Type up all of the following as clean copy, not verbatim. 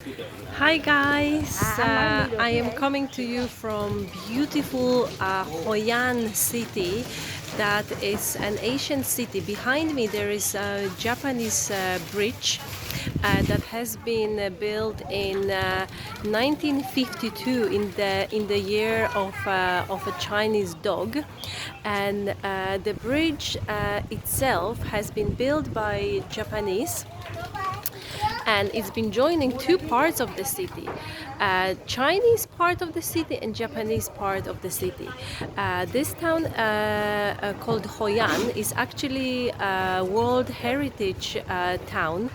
Hi guys, I am coming to you from beautiful Hoi An city. That is an Asian city. Behind me there is a Japanese bridge that has been built in 1952 in the year of a Chinese dog, and the bridge itself has been built by Japanese, and it's been joining two parts of the city, Chinese part of the city and Japanese part of the city. This town called Hoi An is actually a World Heritage town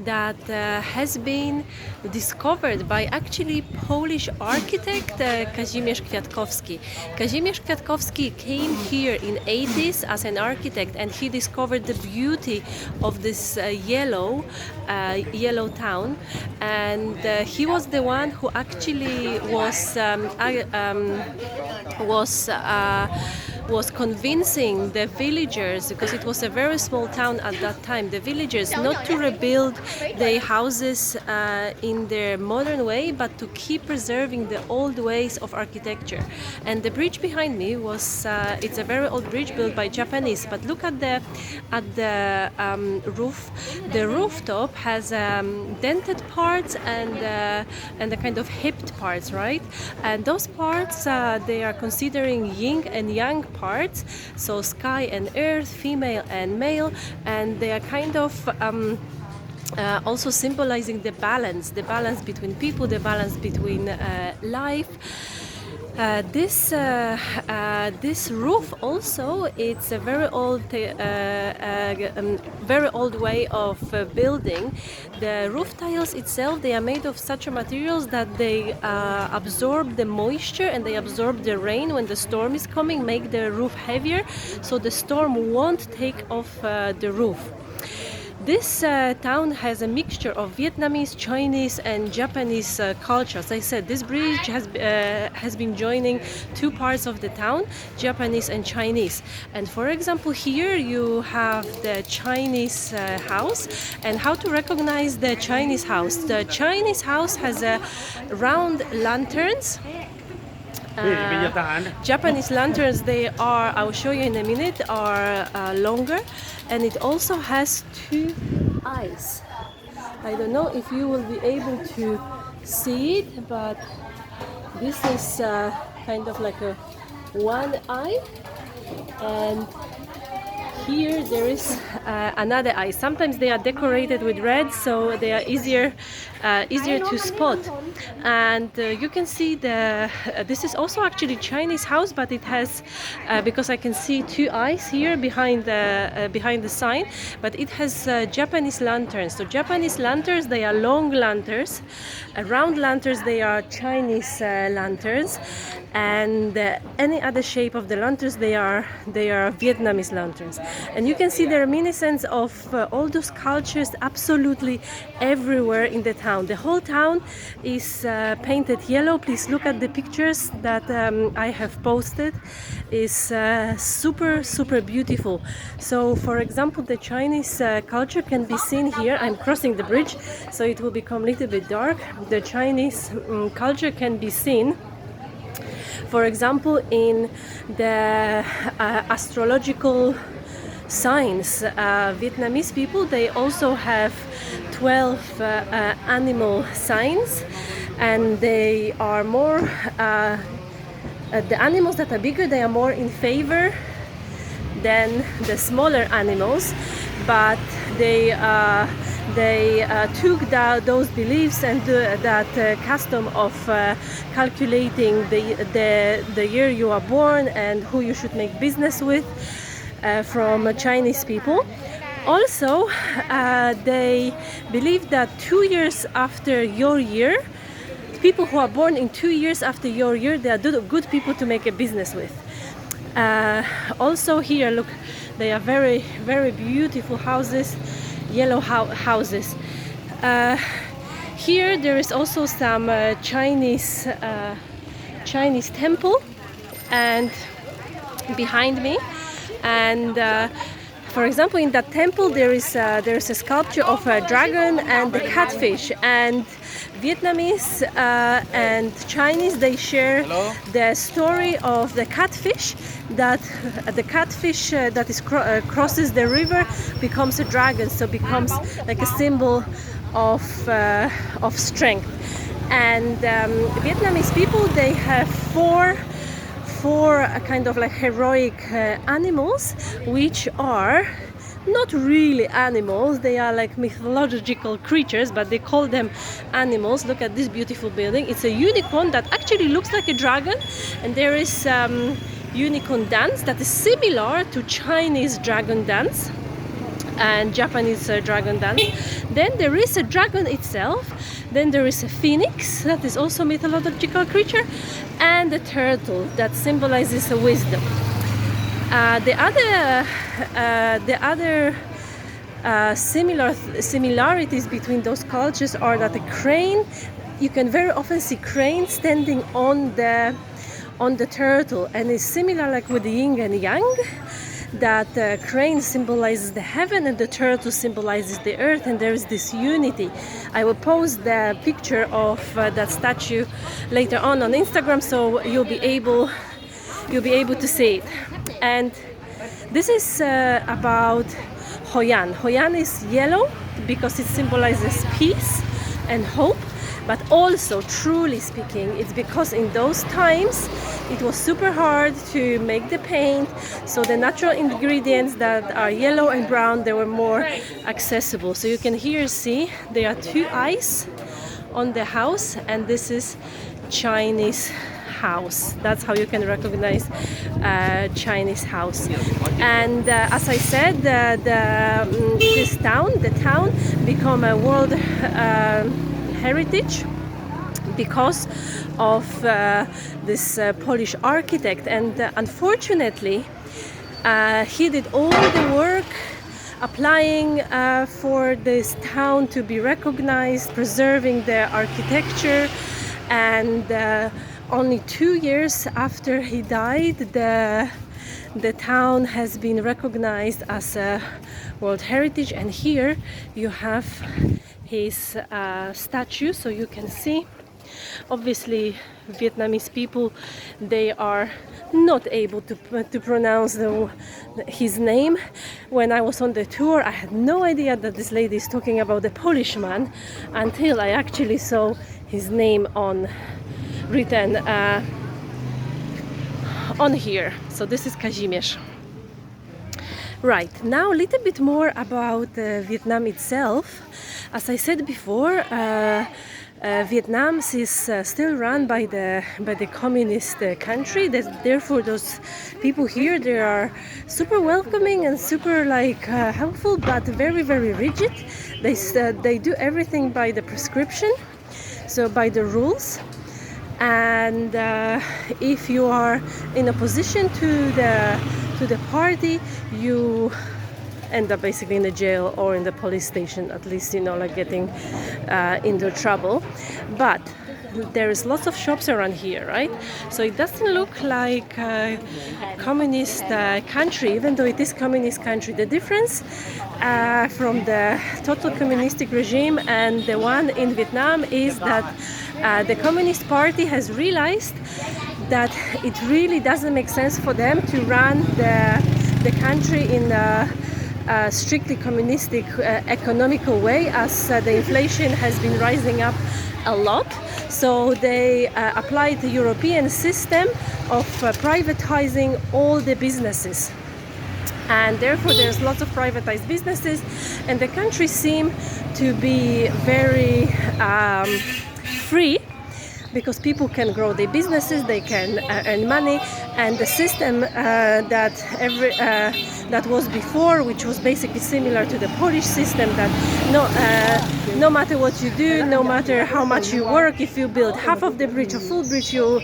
that has been discovered by actually Polish architect Kazimierz Kwiatkowski. Kazimierz Kwiatkowski came here in 80s as an architect, and he discovered the beauty of this yellow town, and he was the one who actually was convincing the villagers, because it was a very small town at that time, the villagers not to rebuild their houses in their modern way, but to keep preserving the old ways of architecture. And the bridge behind me it's a very old bridge built by Japanese, but look at the roof. The rooftop has dented parts and the kind of hipped parts, right? And those parts they are considering yin and yang parts, so sky and earth, female and male, and they are kind of also symbolizing the balance between people, the balance between life. This roof also, it's a very old way of building. The roof tiles itself, they are made of such a materials that they absorb the moisture and they absorb the rain when the storm is coming, make the roof heavier, so the storm won't take off the roof. This town has a mixture of Vietnamese, Chinese, and Japanese culture. As I said, this bridge has been joining two parts of the town, Japanese and Chinese. And for example, here you have the Chinese house. And how to recognize the Chinese house? The Chinese house has round lanterns. Japanese lanterns, I will show you in a minute, are longer, and it also has two eyes. I don't know if you will be able to see it, but this is kind of like a one eye, and here there is another eye. Sometimes they are decorated with red, so they are easier to spot. And you can see this is also actually Chinese house, but it has because I can see two eyes here behind the sign, but it has Japanese lanterns. So Japanese lanterns, they are long lanterns. Round lanterns, they are Chinese lanterns, and any other shape of the lanterns, they are Vietnamese lanterns. And you can see the reminiscence of all those cultures absolutely everywhere in the town. The whole town is painted yellow. Please look at the pictures that I have posted. Is super beautiful. So for example, the Chinese culture can be seen here. I'm crossing the bridge, so it will become a little bit dark. The Chinese culture can be seen, for example, in the astrological signs. Vietnamese people, they also have 12 animal signs, and they are more the animals that are bigger, they are more in favor than the smaller animals, but they took those beliefs and that custom of calculating the year you are born and who you should make business with from Chinese people. Also, they believe that 2 years after your year, people who are born in 2 years after your year, they are good people to make a business with. Also here, look, they are very beautiful houses, yellow houses. Here there is also some Chinese temple, and behind me, and for example, in that temple there is a sculpture of a dragon and a catfish, and Vietnamese and Chinese, they share the story of the catfish, that that is crosses the river becomes a dragon, so becomes like a symbol of strength. And Vietnamese people, they have four kind of like heroic animals, which are not really animals. They are like mythological creatures, but they call them animals. Look at this beautiful building. It's a unicorn that actually looks like a dragon, and there is unicorn dance that is similar to Chinese dragon dance and Japanese dragon dance. Then there is a dragon itself. Then there is a phoenix that is also a mythological creature, and a turtle that symbolizes a wisdom. The other similarities between those cultures are that the crane, you can very often see cranes standing on the turtle, and it's similar like with the yin and yang, that the crane symbolizes the heaven and the turtle symbolizes the earth, and there is this unity. I will post the picture of that statue later on Instagram, so you'll be able to see it. And this is about Hoi An. Hoi An is yellow because it symbolizes peace and hope, but also, truly speaking, it's because in those times it was super hard to make the paint, so the natural ingredients that are yellow and brown, they were more accessible. So you can here see there are two eyes on the house, and this is Chinese house. That's how you can recognize Chinese house. And as I said, the town become a world heritage because of this Polish architect, and unfortunately he did all the work applying for this town to be recognized, preserving the architecture, and only 2 years after he died, the town has been recognized as a World Heritage. And here you have his statue, so you can see. Obviously, Vietnamese people, they are not able to pronounce his name. When I was on the tour, I had no idea that this lady is talking about the Polish man until I actually saw his name written on here. So this is Kazimierz. Right, now a little bit more about Vietnam itself. As I said before, Vietnam is still run by the communist country. Therefore, those people here, they are super welcoming and super helpful, but very, very rigid. They do everything by the prescription, so by the rules. And if you are in opposition to the party, you end up basically in the jail or in the police station, at least, getting into trouble. But there is lots of shops around here, right? So it doesn't look like a communist country, even though it is communist country. The difference from the total communistic regime and the one in Vietnam is that the Communist Party has realized that it really doesn't make sense for them to run the country in a strictly communistic economical way, as the inflation has been rising up a lot. So they applied the European system of privatizing all the businesses. And therefore there's lots of privatized businesses, and the country seems to be very free, because people can grow their businesses, they can earn money, and the system that was before, which was basically similar to the Polish system, that no matter what you do, no matter how much you work, if you build half of the bridge or full bridge, you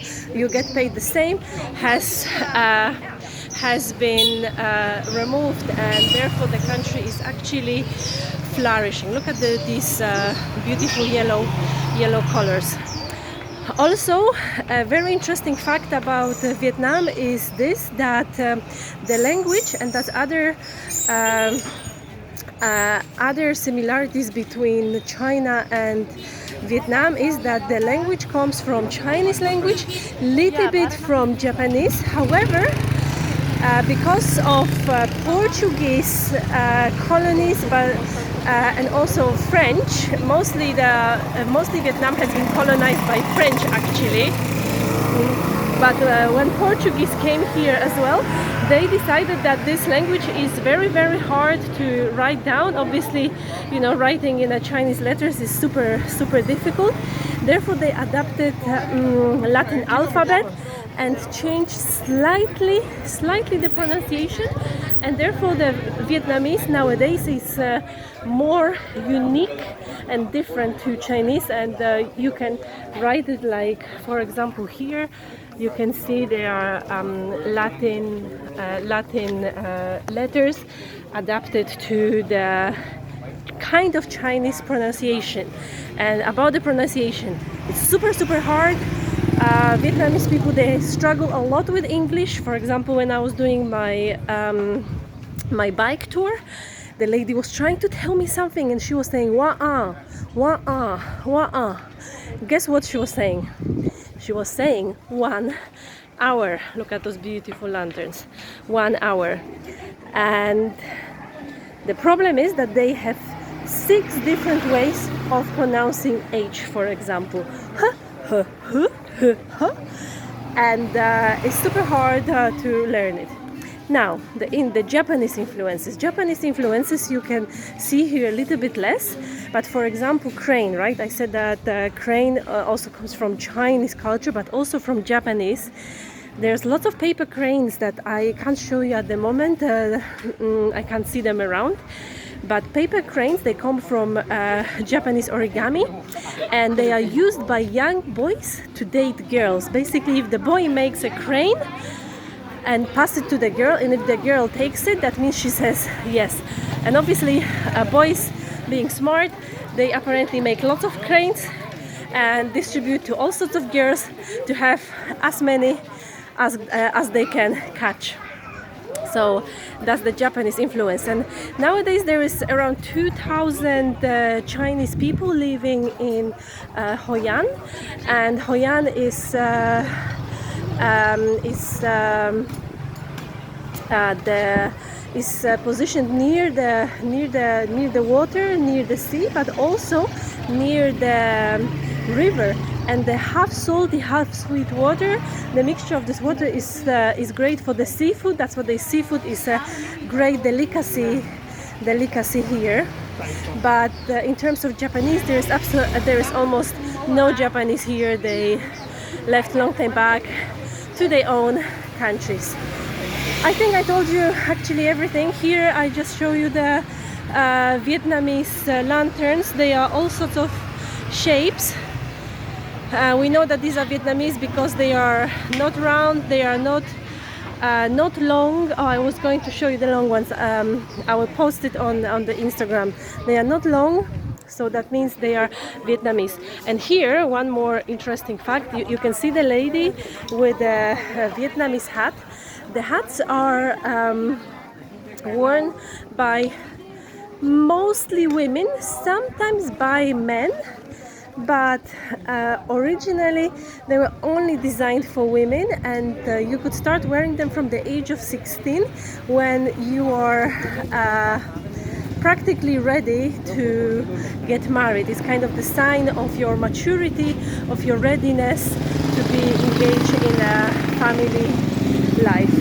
get paid the same, has been removed, and therefore the country is actually flourishing. Look at these beautiful yellow colors. Also, a very interesting fact about Vietnam is this, that the language and that other Other similarities between China and Vietnam is that the language comes from Chinese language, little bit from Japanese. However, because of Portuguese colonies, but and also French, mostly Vietnam has been colonized by French actually. But when Portuguese came here as well, they decided that this language is very, very hard to write down. Obviously, you know, writing in a Chinese letters is super, super difficult. Therefore, they adapted Latin alphabet and changed slightly the pronunciation. And therefore, the Vietnamese nowadays is more unique and different to Chinese. And you can write it like, for example, here. You can see there are Latin letters adapted to the kind of Chinese pronunciation. And about the pronunciation, it's super, super hard. Vietnamese people, they struggle a lot with English. For example, when I was doing my my bike tour, the lady was trying to tell me something and she was saying wah-ah, wah-ah, wah-ah. Guess what she was saying? She was saying 1 hour. Look at those beautiful lanterns. 1 hour. And the problem is that they have 6 different ways of pronouncing H, for example. Huh, huh, huh, huh, huh. And it's super hard to learn it. Now, in the Japanese influences you can see here a little bit less. But for example, crane, right? I said that crane also comes from Chinese culture, but also from Japanese. There's lots of paper cranes that I can't show you at the moment. I can't see them around. But paper cranes, they come from Japanese origami, and they are used by young boys to date girls. Basically, if the boy makes a crane and pass it to the girl, and if the girl takes it, that means she says yes. And obviously, boys, being smart, they apparently make lots of cranes and distribute to all sorts of girls to have as many as they can catch. So that's the Japanese influence. And nowadays there is around 2,000 Chinese people living in Hoi An, and Hoi An is positioned near the water, near the sea, but also near the river. And the half salty, half sweet water, the mixture of this water is great for the seafood. That's what the seafood is a great delicacy here. But in terms of Japanese, there is almost no Japanese here. They left long time back to their own countries. I think I told you actually everything. Here I just show you the Vietnamese lanterns. They are all sorts of shapes. We know that these are Vietnamese because they are not round, they are not long. Oh, I was going to show you the long ones. I will post it on the Instagram. They are not long, so that means they are Vietnamese. And here, one more interesting fact, you can see the lady with a Vietnamese hat. The hats are worn by mostly women, sometimes by men. But originally they were only designed for women, and you could start wearing them from the age of 16 when you are practically ready to get married. It's kind of the sign of your maturity, of your readiness to be engaged in a family life.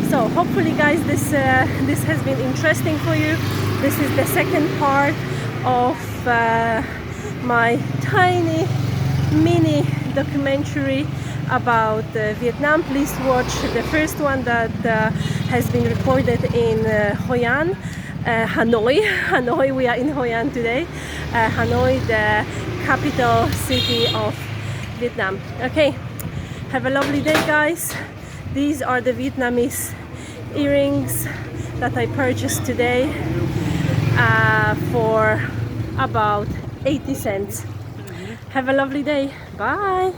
So hopefully guys, this has been interesting for you. This is the second part of my tiny mini documentary about Vietnam. Please watch the first one that has been recorded in Hoi An, Hanoi. We are in Hoi An today. Hanoi, the capital city of Vietnam. Okay, have a lovely day guys. These are the Vietnamese earrings that I purchased today for about 80 cents. Have a lovely day. Bye.